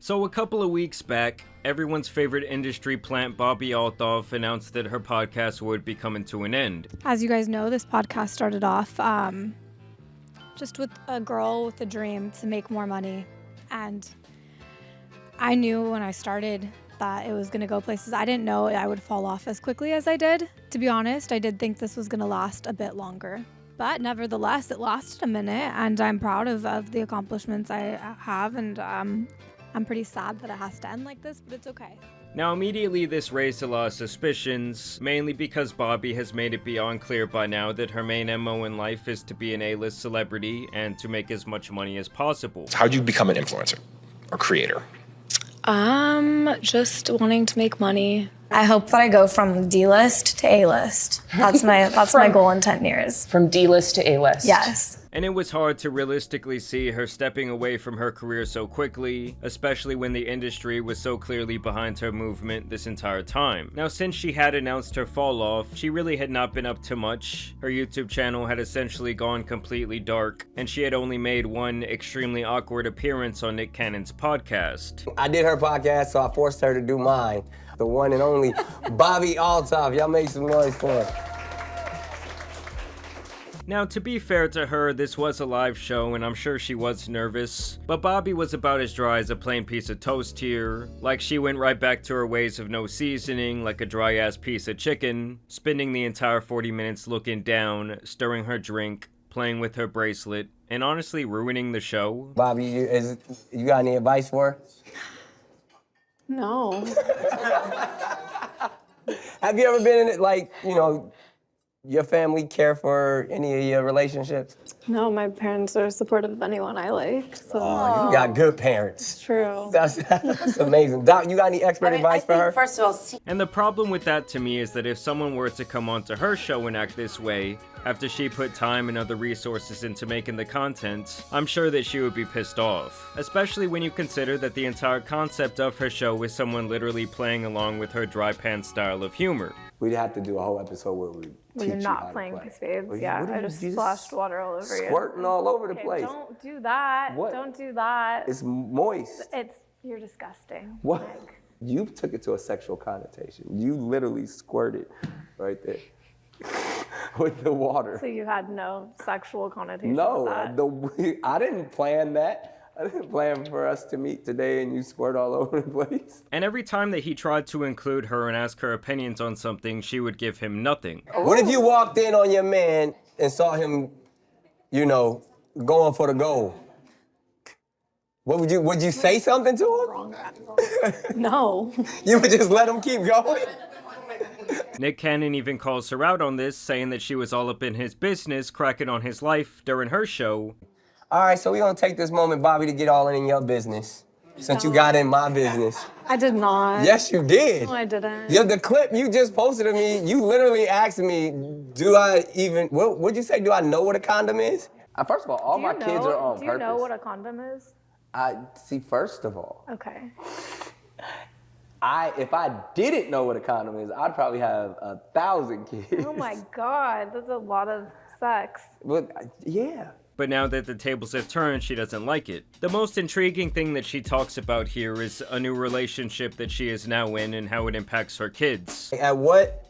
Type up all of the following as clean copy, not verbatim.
So a couple of weeks back, everyone's favorite industry plant Bobbi Althoff announced that her podcast would be coming to an end. As you guys know, this podcast started off just with a girl with a dream to make more money. And I knew when I started that it was going to go places. I didn't know I would fall off as quickly as I did. To be honest, I did think this was going to last a bit longer. But nevertheless, it lasted a minute, and I'm proud of the accomplishments I have, and I'm pretty sad that it has to end like this, but it's okay. Now immediately this raised a lot of suspicions, mainly because Bobbi has made it beyond clear by now that her main MO in life is to be an A-list celebrity and to make as much money as possible. How'd you become an influencer or creator? Just wanting to make money. I hope that I go from D-list to A-list. That's my goal in 10 years. From D-list to A-list. Yes. And it was hard to realistically see her stepping away from her career so quickly, especially when the industry was so clearly behind her movement this entire time. Now, since she had announced her fall off, she really had not been up to much. Her YouTube channel had essentially gone completely dark, and she had only made one extremely awkward appearance on Nick Cannon's podcast. I did her podcast, so I forced her to do mine. The one and only Bobbi Althoff. Y'all make some noise for her. Now, to be fair to her, this was a live show, and I'm sure she was nervous, but Bobbi was about as dry as a plain piece of toast here. Like, she went right back to her ways of no seasoning, like a dry-ass piece of chicken, spending the entire 40 minutes looking down, stirring her drink, playing with her bracelet, and honestly ruining the show. Bobbi, you got any advice for her? No. Have you ever been in it, like, your family care for any of your relationships? No, my parents are supportive of anyone I like. So. Oh, you got good parents. It's true. That's amazing. Doc, you got any expert advice for her? First of all, And the problem with that to me is that if someone were to come onto her show and act this way, after she put time and other resources into making the content, I'm sure that she would be pissed off. Especially when you consider that the entire concept of her show is someone literally playing along with her dry pants style of humor. We'd have to do a whole episode where we When you're not playing spades, yeah. I just splashed water all over you. Squirting all over the Okay, place. don't do that. What? Don't do that. It's moist. You're disgusting. What? Like, You took it to a sexual connotation. You literally squirted right there with the water. so you had no sexual connotation with No, that. I didn't plan that. I didn't plan for us to meet today and you squirt all over the place. And every time that he tried to include her and ask her opinions on something, she would give him nothing. What if you walked in on your man and saw him, going for the goal? Would you say something to him? No. You would just let him keep going? Nick Cannon even calls her out on this, saying that she was all up in his business, cracking on his life during her show. All right, so we're gonna take this moment, Bobbi, to get all in your business. Since you got in my business. I did not. Yes, you did. No, I didn't. Yeah, the clip you just posted of me, you literally asked me, what'd you say, do I know what a condom is? First of all, my kids are on purpose. Do you know what a condom is? First of all, Okay. if I didn't know what a condom is, I'd probably have 1,000 kids. Oh my God, that's a lot of sex. But, yeah. But now that the tables have turned, she doesn't like it. The most intriguing thing that she talks about here is a new relationship that she is now in and how it impacts her kids. At what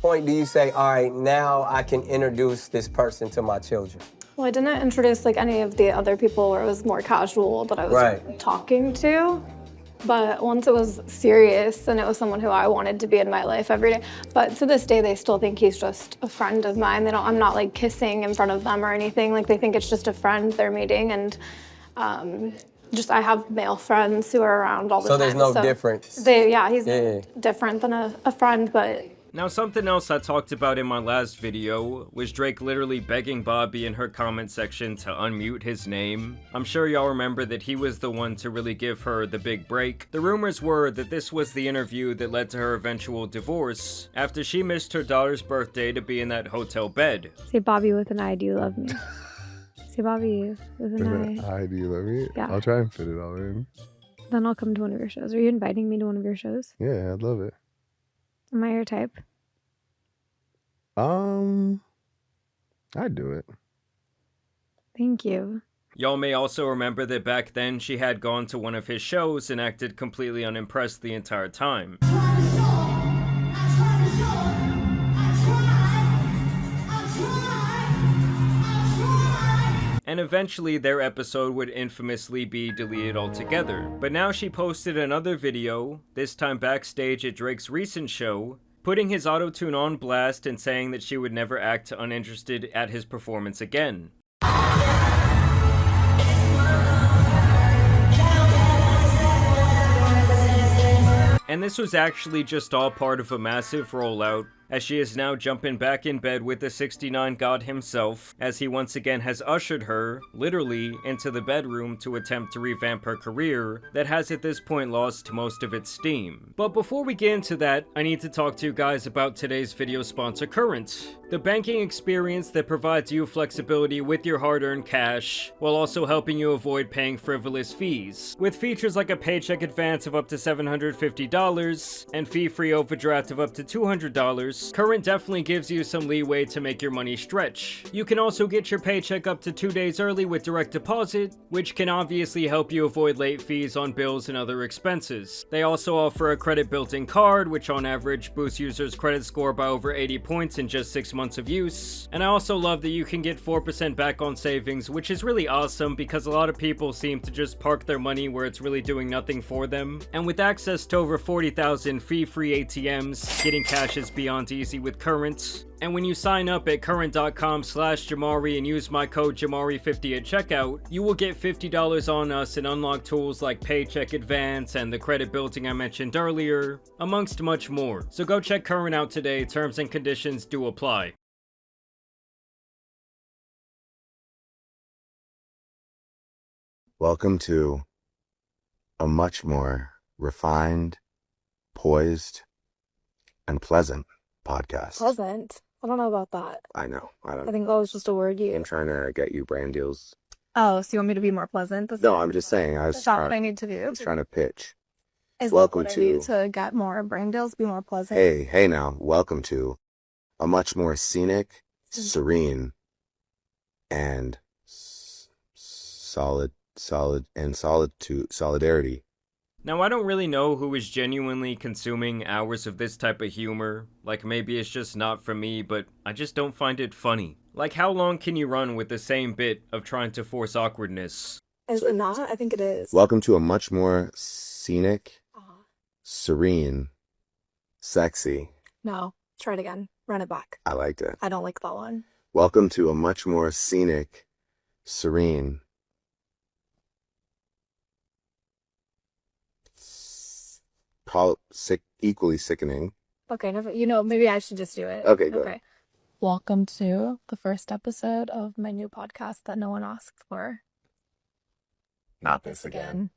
point do you say, all right, now I can introduce this person to my children? Well, I didn't introduce any of the other people where it was more casual that I was talking to. But once it was serious and it was someone who I wanted to be in my life every day. But to this day, they still think he's just a friend of mine. I'm not like kissing in front of them or anything. Like they think it's just a friend they're meeting. And I have male friends who are around all the time. So there's no difference? He's different than a friend, but. Now, something else I talked about in my last video was Drake literally begging Bobbi in her comment section to unmute his name. I'm sure y'all remember that he was the one to really give her the big break. The rumors were that this was the interview that led to her eventual divorce after she missed her daughter's birthday to be in that hotel bed. Say Bobbi with an I, do you love me? Say Bobbi with an I. Do you love me? Yeah. I'll try and fit it all in. Then I'll come to one of your shows. Are you inviting me to one of your shows? Yeah, I'd love it. Am I your type? I'd do it. Thank you. Y'all may also remember that back then she had gone to one of his shows and acted completely unimpressed the entire time. And eventually their episode would infamously be deleted altogether. But now she posted another video, this time backstage at Drake's recent show, putting his auto-tune on blast and saying that she would never act uninterested at his performance again. And this was actually just all part of a massive rollout, as she is now jumping back in bed with the 69 God himself, as he once again has ushered her, literally, into the bedroom to attempt to revamp her career that has at this point lost most of its steam. But before we get into that, I need to talk to you guys about today's video sponsor, Current, the banking experience that provides you flexibility with your hard-earned cash, while also helping you avoid paying frivolous fees. With features like a paycheck advance of up to $750 and fee-free overdraft of up to $200, Current definitely gives you some leeway to make your money stretch. You can also get your paycheck up to 2 days early with direct deposit, which can obviously help you avoid late fees on bills and other expenses. They also offer a credit built-in card, which on average boosts users' credit score by over 80 points in just 6 months of use. And I also love that you can get 4% back on savings, which is really awesome because a lot of people seem to just park their money where it's really doing nothing for them. And with access to over 40,000 fee-free ATMs, getting cash is beyond easy with Current. And when you sign up at current.com/Jamari and use my code Jamari50 at checkout, you will get $50 on us and unlock tools like Paycheck Advance and the credit building I mentioned earlier, amongst much more. So go check Current out today, terms and conditions do apply. Welcome to a much more refined, poised, and pleasant podcast. Pleasant? I don't know about that. I know. I think that was just a word I'm trying to get you brand deals. Oh, so you want me to be more pleasant? No, I'm just saying. I was what I need to do. trying to pitch. Is welcome that what I need to get more brand deals, be more pleasant? Hey now. Welcome to a much more scenic, serene, and solidarity. Now, I don't really know who is genuinely consuming hours of this type of humor. Like, maybe it's just not for me, but I just don't find it funny. Like, how long can you run with the same bit of trying to force awkwardness? Is it not? I think it is. Welcome to a much more scenic, serene, sexy. No, try it again. Run it back. I liked it. I don't like that one. Welcome to a much more scenic, serene, equally sickening. Okay, maybe I should just do it. Okay, go ahead. Welcome to the first episode of my new podcast that no one asked for. Not this again.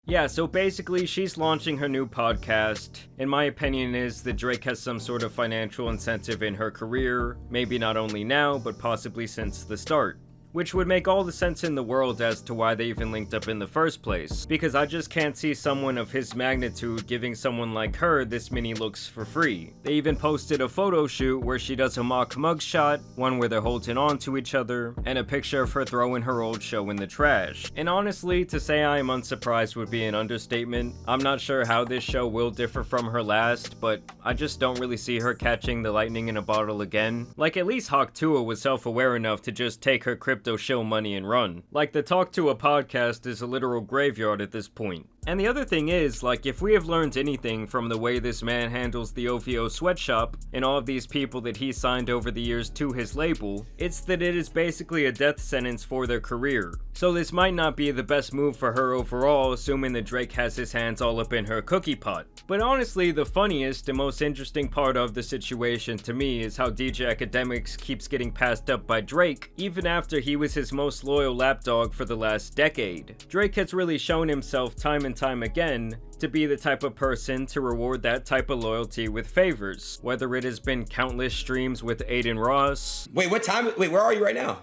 Yeah, so basically she's launching her new podcast. In my opinion is that Drake has some sort of financial incentive in her career, maybe not only now, but possibly since the start. Which would make all the sense in the world as to why they even linked up in the first place, because I just can't see someone of his magnitude giving someone like her this many looks for free. They even posted a photo shoot where she does a mock mugshot, one where they're holding on to each other, and a picture of her throwing her old show in the trash. And honestly, to say I am unsurprised would be an understatement. I'm not sure how this show will differ from her last, but I just don't really see her catching the lightning in a bottle again. Like, at least Hawk Tuah was self-aware enough to just take her crypto show money and run. Like, the Talk to a podcast is a literal graveyard at this point. And the other thing is, like, if we have learned anything from the way this man handles the OVO sweatshop and all of these people that he signed over the years to his label, it's that it is basically a death sentence for their career. So this might not be the best move for her overall, assuming that Drake has his hands all up in her cookie pot. But honestly, the funniest and most interesting part of the situation to me is how DJ Academics keeps getting passed up by Drake, even after he was his most loyal lapdog for the last decade. Drake has really shown himself time and time again to be the type of person to reward that type of loyalty with favors, whether it has been countless streams with Aiden Ross. Wait, where are you right now?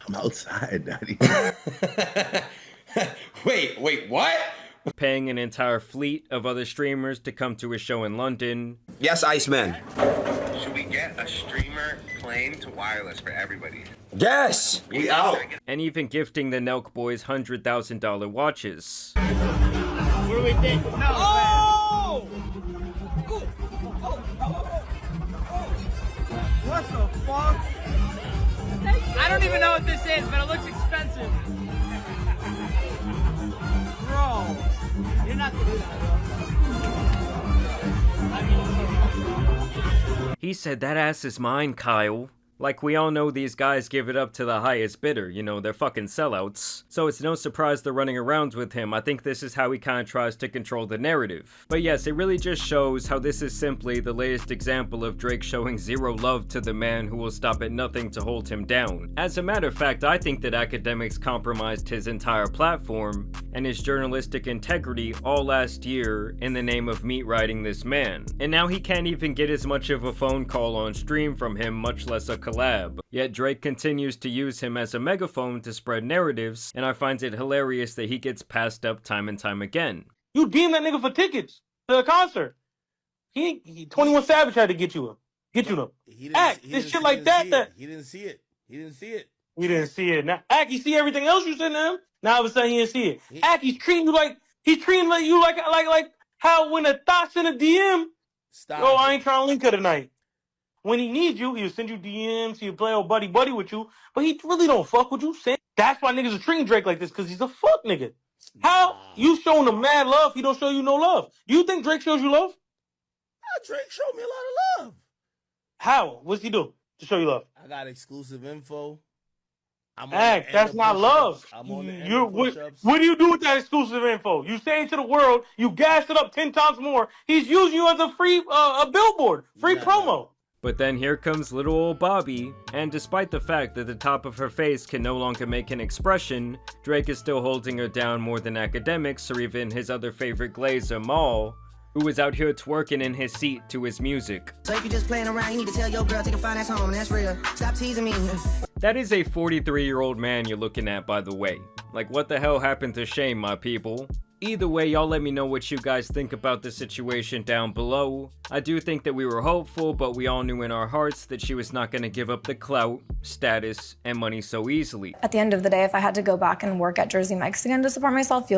I'm outside, Daddy. Wait, what? Paying an entire fleet of other streamers to come to his show in London. Yes, Iceman. Should we get a streamer plain to wireless for everybody? Yes! We out. And even gifting the Nelk boys $100,000 watches. What do we think? No! Oh! What the fuck? I don't even know what this is, but it looks expensive. Bro, you're not gonna do that, bro. He said that ass is mine, Kyle. Like, we all know these guys give it up to the highest bidder, you know, they're fucking sellouts. So it's no surprise they're running around with him. I think this is how he kinda tries to control the narrative. But yes, it really just shows how this is simply the latest example of Drake showing zero love to the man who will stop at nothing to hold him down. As a matter of fact, I think that academics compromised his entire platform and his journalistic integrity all last year in the name of meat riding this man. And now he can't even get as much of a phone call on stream from him, much less a collab. Yet Drake continues to use him as a megaphone to spread narratives, and I find it hilarious that he gets passed up time and time again. You deemed that nigga for tickets to the concert. He 21 Savage had to get you them. Act, this shit like that. He didn't see it. He didn't see it. We didn't see it. Now, Act, you see everything else you said to him. Now all of a sudden he didn't see it. Act, he's treating you like how when a thought's in a DM. Stop. Oh, I ain't trying to link her tonight. When he needs you, he'll send you DMs, he'll play old buddy with you, but he really don't fuck with you. That's why niggas are treating Drake like this, because he's a fuck nigga. How you showing him mad love, he don't show you no love? You think Drake shows you love? Drake showed me a lot of love. How? What's he do to show you love? I got exclusive info. Act, that's not love. I'm on the end of push-ups. What do you do with that exclusive info? You say it to the world, you gas it up 10 times more. He's using you as a free a billboard, free promo. But then here comes little old Bobbi, and despite the fact that the top of her face can no longer make an expression, Drake is still holding her down more than academics or even his other favorite glazer, Maul, who is out here twerking in his seat to his music. So if you're just playing around, you need to tell your girl take a fine ass home, and that's real. Stop teasing me. That is a 43-year-old man you're looking at, by the way. Like, what the hell happened to shame, my people? Either way, y'all let me know what you guys think about the situation down below. I do think that we were hopeful, but we all knew in our hearts that she was not going to give up the clout, status, and money so easily. At the end of the day, if I had to go back and work at Jersey Mike's again to support myself,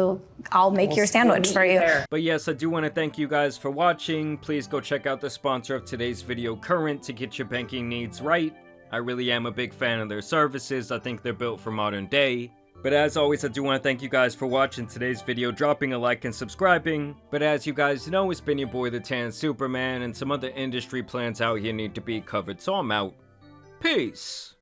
I'll make your sandwich for you. But yes, I do want to thank you guys for watching. Please go check out the sponsor of today's video, Current, to get your banking needs right. I really am a big fan of their services. I think they're built for modern day. But as always, I do want to thank you guys for watching today's video, dropping a like and subscribing. But as you guys know, it's been your boy the Tan Superman, and some other industry plans out here need to be covered, so I'm out. Peace!